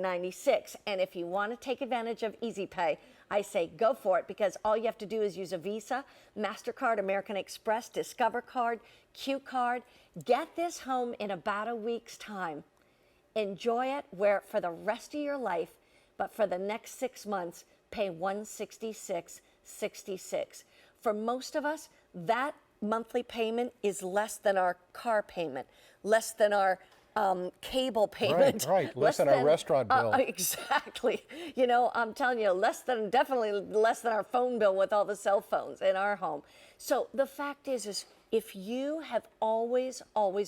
$49.96. And if you want to take advantage of Easy Pay, I say go for it, because all you have to do is use a Visa, MasterCard, American Express, Discover Card, Q Card. Get this home in about a week's time. Enjoy it for the rest of your life, but for the next 6 months, pay $166.66. For most of us, that monthly payment is less than our car payment, less than our cable payment. Right, less than our restaurant bill. Exactly. You know, I'm telling you, definitely less than our phone bill with all the cell phones in our home. So the fact is if you have always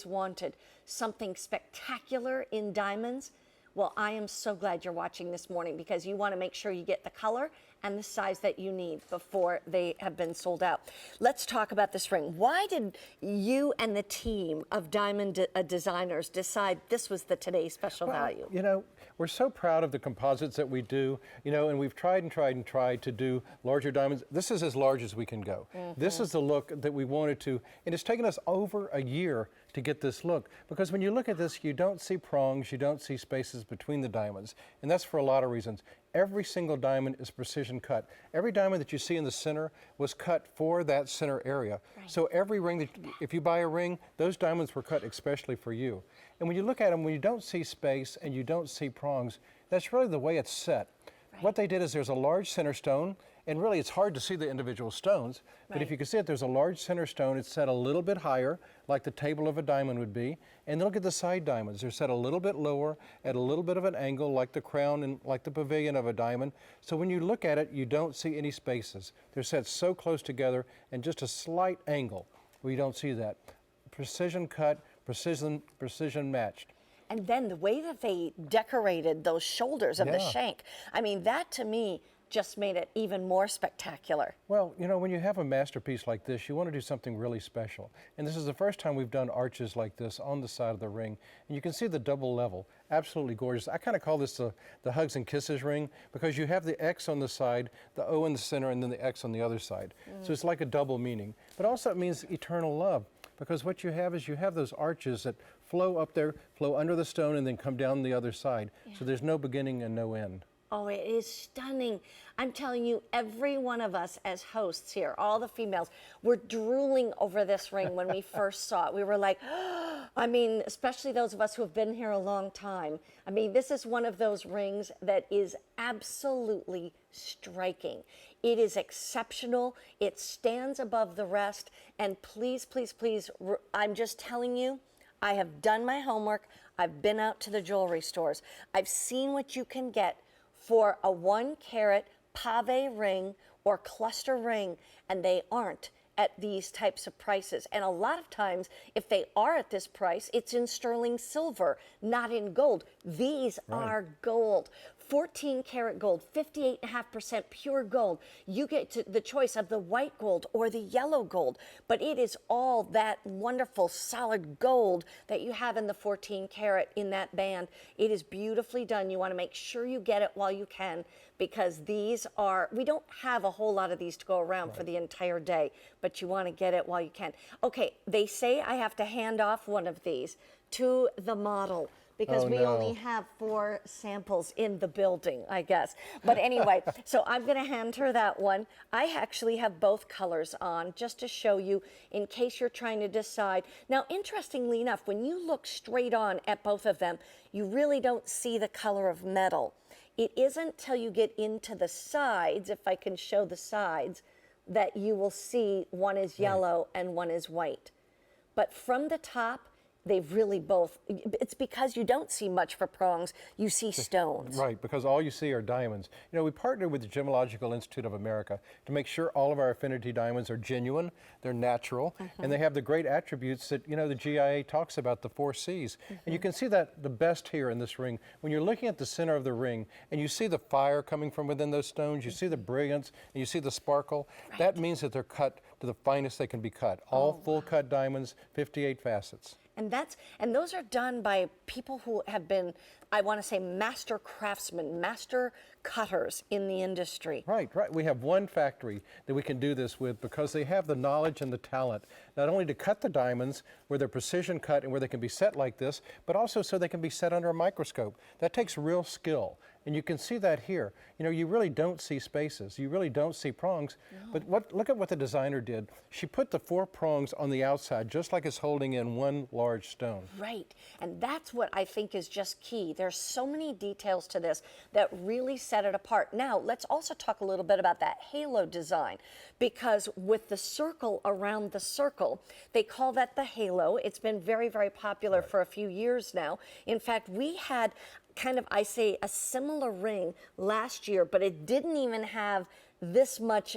wanted something spectacular in diamonds, well, I am so glad you're watching this morning, because you want to make sure you get the color and the size that you need before they have been sold out. Let's talk about this ring. Why did you and the team of diamond designers decide this was the today's special value? You know, we're so proud of the composites that we do, you know, and we've tried to do larger diamonds. This is as large as we can go. This is the look that we wanted to, and it's taken us over a year to get this look, because when you look at this, you don't see prongs, you don't see spaces between the diamonds, and that's for a lot of reasons. Every single diamond is precision cut. Every diamond that you see in the center was cut for that center area. Right. So every ring, if you buy a ring, those diamonds were cut especially for you. And when you look at them, when you don't see space and you don't see prongs, that's really the way it's set. Right. What they did is there's a large center stone, and really it's hard to see the individual stones, but if you can see it, there's a large center stone. It's set a little bit higher, like the table of a diamond would be, and look at the side diamonds. They're set a little bit lower, at a little bit of an angle, like the crown and like the pavilion of a diamond. So when you look at it, you don't see any spaces. They're set so close together, and just a slight angle where you don't see that. Precision cut, precision matched. And then the way that they decorated those shoulders of the shank, I mean, that to me just made it even more spectacular. Well, you know, when you have a masterpiece like this, you want to do something really special. And this is the first time we've done arches like this on the side of the ring. And you can see the double level, absolutely gorgeous. I kind of call this the hugs and kisses ring, because you have the X on the side, the O in the center, and then the X on the other side. So it's like a double meaning. But also it means eternal love, because what you have is you have those arches that flow up there, flow under the stone, and then come down the other side. So there's no beginning and no end. Oh, it is stunning. I'm telling you, every one of us as hosts here, all the females, were drooling over this ring when we first saw it. We were like, oh, I mean, especially those of us who have been here a long time. I mean, this is one of those rings that is absolutely striking. It is exceptional. It stands above the rest. And please, please, please, I'm just telling you, I have done my homework. I've been out to the jewelry stores. I've seen what you can get for a 1-carat pave ring or cluster ring, and they aren't at these types of prices. And a lot of times, if they are at this price, it's in sterling silver, not in gold. These are gold. 14-karat gold, 58.5% pure gold. You get the choice of the white gold or the yellow gold, but it is all that wonderful solid gold that you have in the 14-karat in that band. It is beautifully done. You want to make sure you get it while you can, because these are, we don't have a whole lot of these to go around for the entire day, but you want to get it while you can. Okay, they say I have to hand off one of these to the model, because we only have 4 samples in the building, I guess. But anyway, so I'm going to hand her that one. I actually have both colors on just to show you in case you're trying to decide. Now, interestingly enough, when you look straight on at both of them, you really don't see the color of metal. It isn't till you get into the sides, if I can show the sides, that you will see one is yellow and one is white. But from the top, they've really both, it's because you don't see much for prongs, you see stones. Right, because all you see are diamonds. You know, we partnered with the Gemological Institute of America to make sure all of our Affinity diamonds are genuine, they're natural, and they have the great attributes that, you know, the GIA talks about, the 4 C's. And you can see that the best here in this ring. When you're looking at the center of the ring and you see the fire coming from within those stones, you see the brilliance, and you see the sparkle, that means that they're cut to the finest they can be cut. All full cut diamonds, 58 facets. And those are done by people who have been, I want to say, master craftsmen, master cutters in the industry. Right. We have one factory that we can do this with because they have the knowledge and the talent, not only to cut the diamonds where they're precision cut and where they can be set like this, but also so they can be set under a microscope. That takes real skill. And you can see that here. You know, you really don't see spaces. You really don't see prongs. No. But look at what the designer did. She put the 4 prongs on the outside, just like it's holding in one large stone. Right. And that's what I think is just key. There's so many details to this that really set it apart. Now, let's also talk a little bit about that halo design, because with the circle around the circle, they call that the halo. It's been very, very popular for a few years now. In fact, we had kind of, I say, a similar ring last year, but it didn't even have this much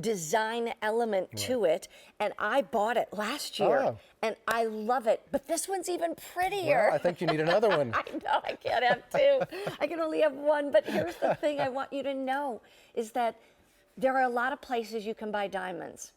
design element to it, and I bought it last year, and I love it. But this one's even prettier. Well, I think you need another one. I know, I can't have 2. I can only have 1. But here's the thing I want you to know is that there are a lot of places you can buy diamonds,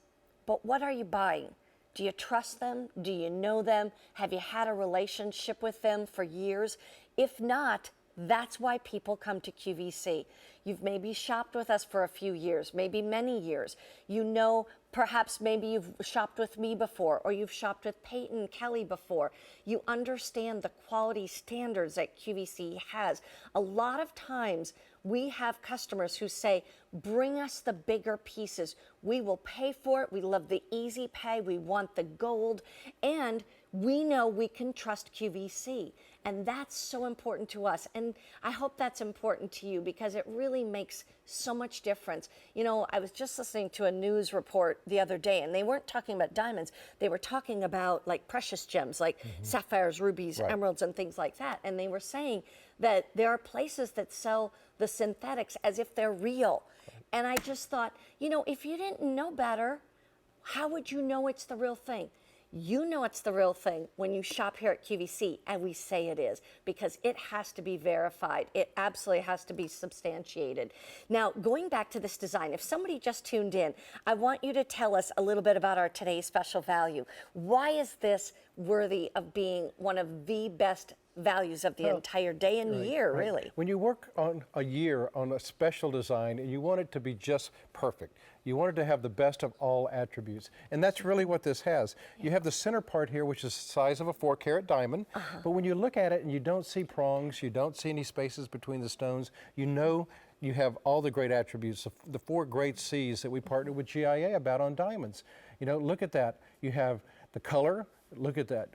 but what are you buying? Do you trust them? Do you know them? Have you had a relationship with them for years? If not, that's why people come to QVC. You've maybe shopped with us for a few years, maybe many years. You know, perhaps maybe you've shopped with me before, or you've shopped with Peyton Kelly before. You understand the quality standards that QVC has. A lot of times we have customers who say, bring us the bigger pieces. We will pay for it. We love the easy pay. We want the gold. And we know we can trust QVC. And that's so important to us. And I hope that's important to you because it really makes so much difference. You know, I was just listening to a news report the other day, and they weren't talking about diamonds. They were talking about like precious gems, like sapphires, rubies, emeralds, and things like that. And they were saying that there are places that sell the synthetics as if they're real. And I just thought, you know, if you didn't know better, how would you know it's the real thing? You know it's the real thing when you shop here at QVC, and we say it is, because it has to be verified. It absolutely has to be substantiated. Now, going back to this design, if somebody just tuned in, I want you to tell us a little bit about our today's special value. Why is this worthy of being one of the best values of the entire day and year, really? When you work on a year on a special design and you want it to be just perfect, you want it to have the best of all attributes, and that's really what this has. You have the center part here, which is the size of a 4-carat diamond, but when you look at it and you don't see prongs, you don't see any spaces between the stones, you know you have all the great attributes, the 4 great C's that we partnered with GIA about on diamonds. You know, look at that. You have the color, look at that.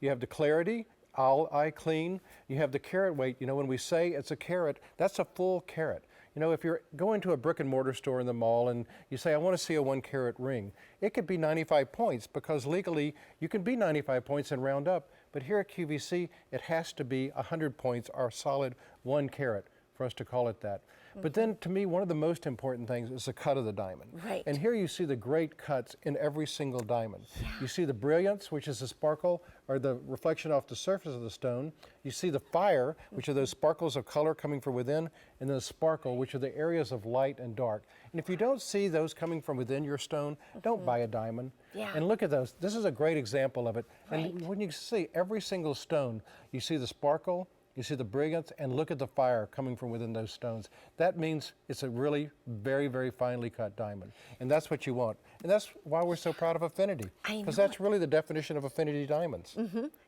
You have the clarity, all eye clean. You have the carat weight. You know, when we say it's a carat, that's a full carat. You know, if you're going to a brick and mortar store in the mall and you say, I want to see a 1-carat ring, it could be 95 points because legally you can be 95 points and round up. But here at QVC, it has to be 100 points or solid 1 carat for us to call it that. But then to me, one of the most important things is the cut of the diamond. Right. And here you see the great cuts in every single diamond. Yeah. You see the brilliance, which is the sparkle or the reflection off the surface of the stone. You see the fire, which are those sparkles of color coming from within, and then the sparkle, which are the areas of light and dark. And if you don't see those coming from within your stone, don't buy a diamond. Yeah. And look at those. This is a great example of it. Right. And when you see every single stone, you see the sparkle, you see the brilliance, and look at the fire coming from within those stones. That means it's a really very, very finely cut diamond. And that's what you want. And that's why we're so proud of Affinity. Because that's really the definition of Affinity diamonds.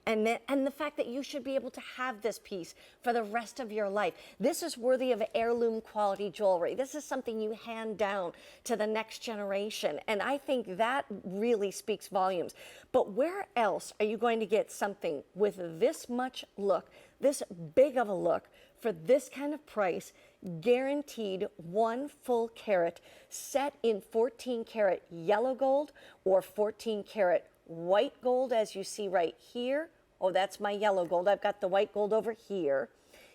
And the fact that you should be able to have this piece for the rest of your life. This is worthy of heirloom quality jewelry. This is something you hand down to the next generation. And I think that really speaks volumes. But where else are you going to get something with this much look, this big of a look, for this kind of price, guaranteed 1 full carat, set in 14-carat yellow gold or 14-carat white gold, as you see right here. Oh, that's my yellow gold. I've got the white gold over here.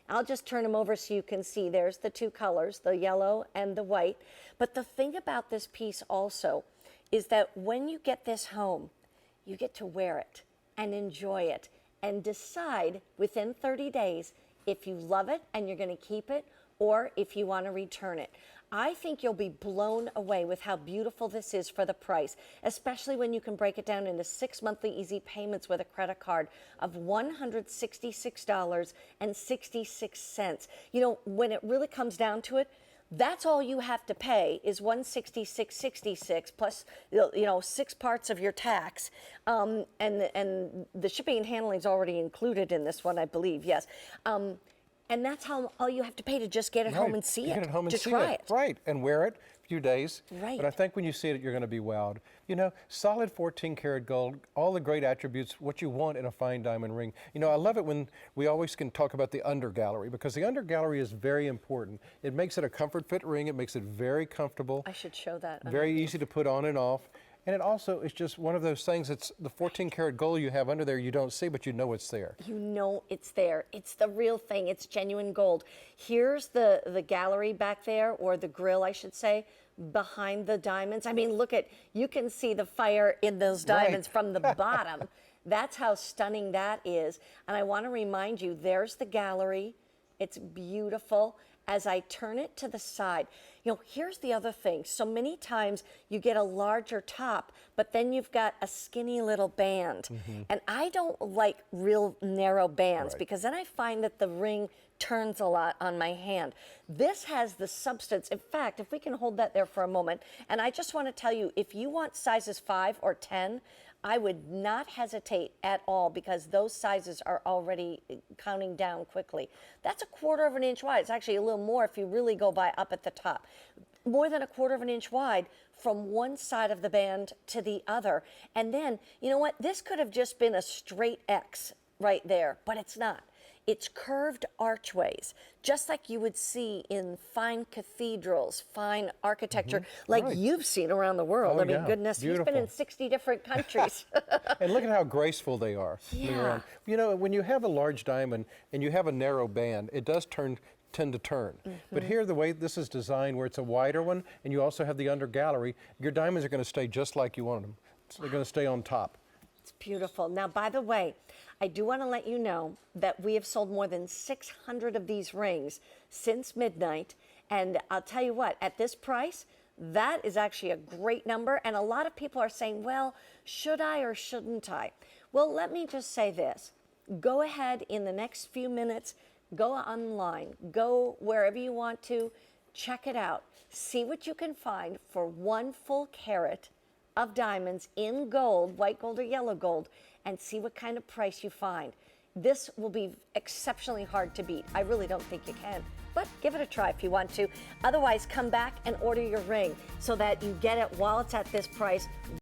I'll just turn them over so you can see. There's the 2 colors, the yellow and the white. But the thing about this piece also is that when you get this home, you get to wear it and enjoy it and decide within 30 days if you love it and you're going to keep it, or if you want to return it. I think you'll be blown away with how beautiful this is for the price, especially when you can break it down into 6 monthly easy payments with a credit card of $166.66. You know, when it really comes down to it, that's all you have to pay is $166.66 plus 6 parts of your tax, and the shipping and handling is already included in this one, I believe. Yes. And that's how all you have to pay to just get it home and see it. Get it home and to see try it. Right, and wear it a few days. Right. But I think when you see it, you're going to be wowed. You know, solid 14 karat gold, all the great attributes, what you want in a fine diamond ring. You know, I love it when we always can talk about the under gallery, because the under gallery is very important. It makes it a comfort fit ring. It makes it very comfortable. I should show that. Very easy to put on and off. And it also is just one of those things, it's the 14 karat gold you have under there you don't see, but you know it's there. You know it's there. It's the real thing. It's genuine gold. Here's the gallery back there, or the grill, I should say, behind the diamonds. I mean, look at, you can see the fire in those diamonds from the bottom. That's how stunning that is. And I want to remind you, there's the gallery. It's beautiful. As I turn it to the side, you know, here's the other thing. So many times you get a larger top, but then you've got a skinny little band. And I don't like real narrow bands, because then I find that the ring turns a lot on my hand. This has the substance. In fact, if we can hold that there for a moment, and I just want to tell you, if you want sizes 5 or 10, I would not hesitate at all, because those sizes are already counting down quickly. That's a 1/4 of an inch wide. It's actually a little more if you really go by up at the top. More than a 1/4 of an inch wide from one side of the band to the other. And then, you know what? This could have just been a straight X right there, but it's not. It's curved archways, just like you would see in fine cathedrals, fine architecture, like you've seen around the world. Oh, I mean, yeah. goodness, you've been in 60 different countries. And look at how graceful they are. Yeah. You know, when you have a large diamond and you have a narrow band, it does tend to turn. But here, the way this is designed, where it's a wider one, and you also have the under gallery, your diamonds are going to stay just like you want them. So they're going to stay on top. It's beautiful. Now, by the way, I do want to let you know that we have sold more than 600 of these rings since midnight. And I'll tell you what, at this price, that is actually a great number. And a lot of people are saying, well, should I or shouldn't I? Well, let me just say this. Go ahead in the next few minutes, go online, go wherever you want to, check it out. See what you can find for 1 full carat of diamonds in gold, white gold or yellow gold, and see what kind of price you find. This will be exceptionally hard to beat. I really don't think you can, but give it a try if you want to. Otherwise, come back and order your ring so that you get it while it's at this price.